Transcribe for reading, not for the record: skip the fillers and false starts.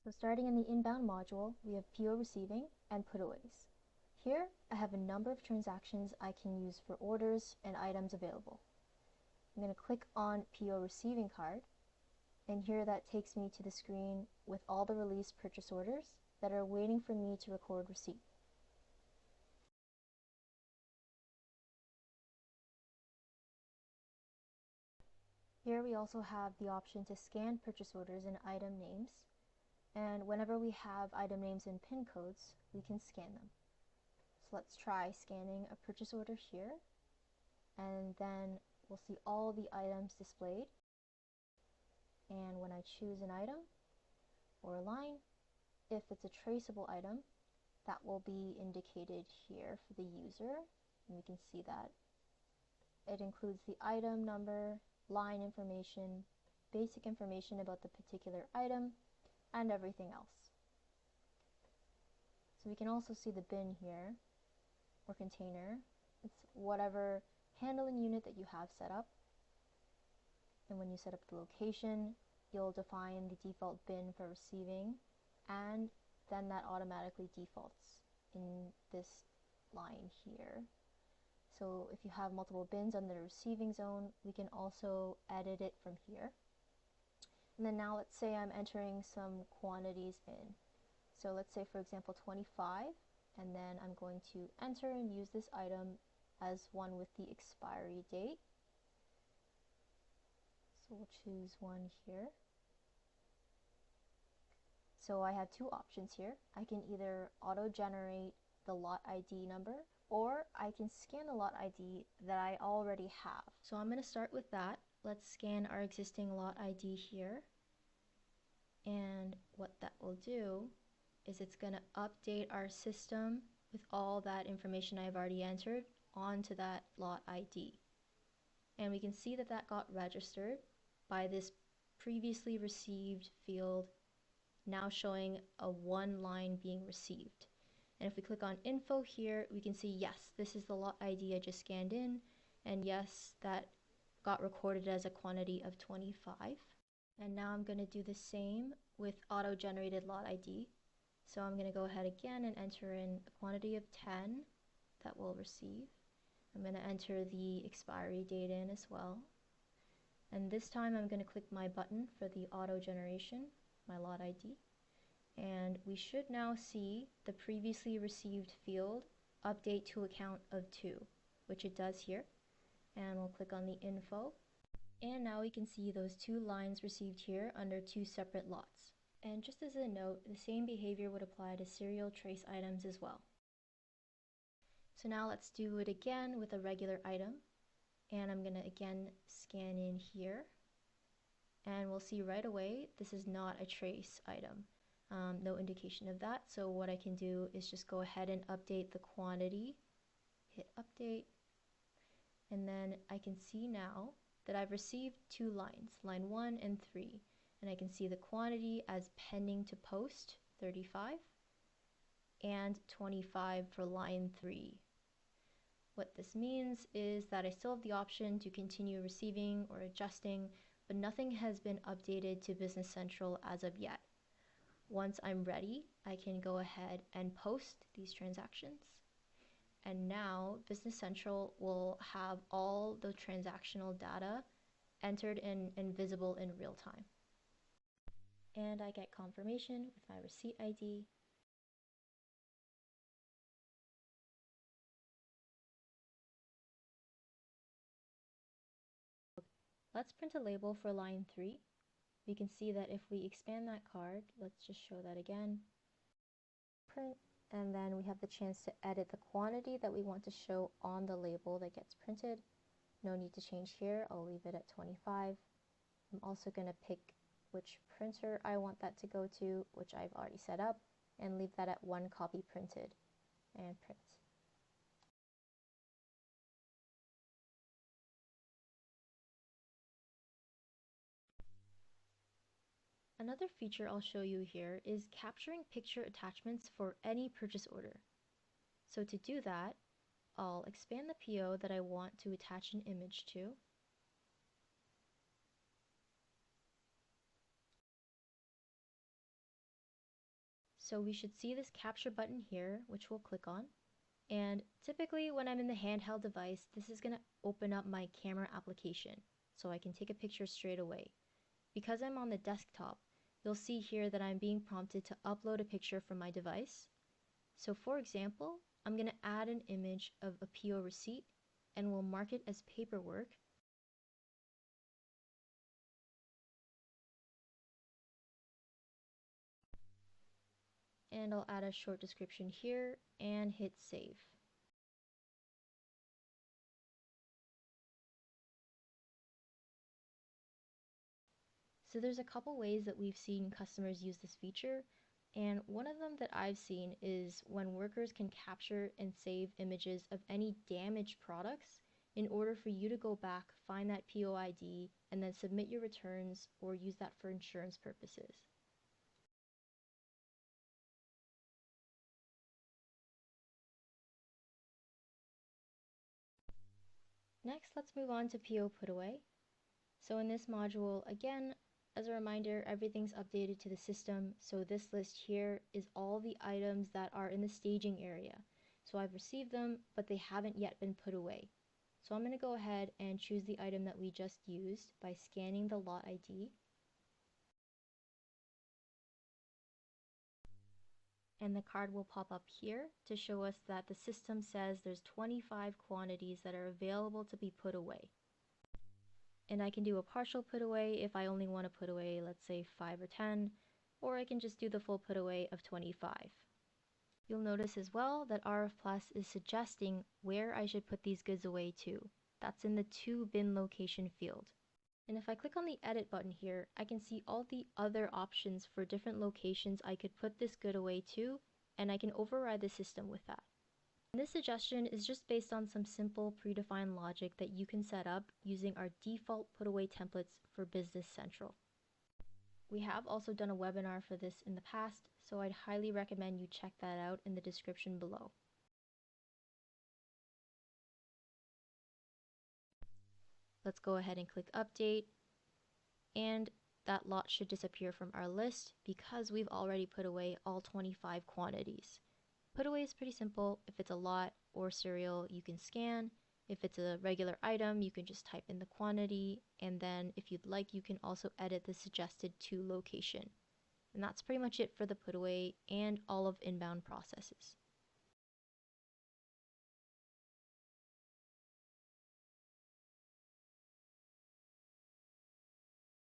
So starting in the inbound module, we have PO receiving and putaways. Here, I have a number of transactions I can use for orders and items available. I'm going to click on PO receiving card, and here that takes me to the screen with all the released purchase orders that are waiting for me to record receipt. Here we also have the option to scan purchase orders and item names, and whenever we have item names and PIN codes, we can scan them. So let's try scanning a purchase order here, and then we'll see all the items displayed. And when I choose an item or a line, if it's a traceable item, that will be indicated here for the user, and we can see that it includes the item number, line information, basic information about the particular item, and everything else. So we can also see the bin here, or container. It's whatever handling unit that you have set up. And when you set up the location, you'll define the default bin for receiving, and then that automatically defaults in this line here. So if you have multiple bins under the receiving zone, we can also edit it from here. And then now let's say I'm entering some quantities in. So let's say, for example, 25, and then I'm going to enter and use this item as one with the expiry date. So we'll choose one here. So I have two options here. I can either auto-generate the lot ID number, or I can scan the lot ID that I already have. So I'm going to start with that. Let's scan our existing lot ID here. And what that will do is it's going to update our system with all that information I've already entered onto that lot ID. And we can see that that got registered by this previously received field now showing a one line being received. And if we click on info here, we can see, yes, this is the lot ID I just scanned in, and yes, that got recorded as a quantity of 25. And now I'm going to do the same with auto-generated lot ID. So I'm going to go ahead again and enter in a quantity of 10 that we'll receive. I'm going to enter the expiry date in as well. And this time I'm going to click my button for the auto generation, my lot ID. And we should now see the previously received field update to account of 2, which it does here. And we'll click on the info. And now we can see those two lines received here under two separate lots. And just as a note, the same behavior would apply to serial trace items as well. So now let's do it again with a regular item. And I'm going to again scan in here. And we'll see right away this is not a trace item. No indication of that. So what I can do is just go ahead and update the quantity. Hit update. And then I can see now that I've received two lines, line 1 and 3. And I can see the quantity as pending to post, 35, and 25 for line 3. What this means is that I still have the option to continue receiving or adjusting, but nothing has been updated to Business Central as of yet. Once I'm ready, I can go ahead and post these transactions. And now Business Central will have all the transactional data entered and visible in real time. And I get confirmation with my receipt ID. Let's print a label for line 3. We can see that if we expand that card, let's just show that again. Print, and then we have the chance to edit the quantity that we want to show on the label that gets printed. No need to change here, I'll leave it at 25. I'm also going to pick which printer I want that to go to, which I've already set up, and leave that at 1 copy printed, and print. Another feature I'll show you here is capturing picture attachments for any purchase order. So to do that, I'll expand the PO that I want to attach an image to. So we should see this capture button here, which we'll click on. And typically when I'm in the handheld device, this is going to open up my camera application, so I can take a picture straight away. Because I'm on the desktop, you'll see here that I'm being prompted to upload a picture from my device. So for example, I'm going to add an image of a PO receipt and we'll mark it as paperwork. And I'll add a short description here and hit save. So there's a couple ways that we've seen customers use this feature, and one of them that I've seen is when workers can capture and save images of any damaged products in order for you to go back, find that PO ID, and then submit your returns or use that for insurance purposes. Next, let's move on to PO putaway. So in this module, again, as a reminder, everything's updated to the system. So this list here is all the items that are in the staging area. So I've received them, but they haven't yet been put away. So I'm going to go ahead and choose the item that we just used by scanning the lot ID. And the card will pop up here to show us that the system says there's 25 quantities that are available to be put away. And I can do a partial put away if I only want to put away, let's say 5 or 10, or I can just do the full put away of 25. You'll notice as well that RF Plus is suggesting where I should put these goods away to. That's in the to bin location field. And if I click on the edit button here, I can see all the other options for different locations I could put this good away to, and I can override the system with that. And this suggestion is just based on some simple predefined logic that you can set up using our default putaway templates for Business Central. We have also done a webinar for this in the past, so I'd highly recommend you check that out in the description below. Let's go ahead and click update, and that lot should disappear from our list because we've already put away all 25 quantities. Put away is pretty simple. If it's a lot or cereal, you can scan. If it's a regular item, you can just type in the quantity, and then if you'd like, you can also edit the suggested to location. And that's pretty much it for the put away and all of inbound processes.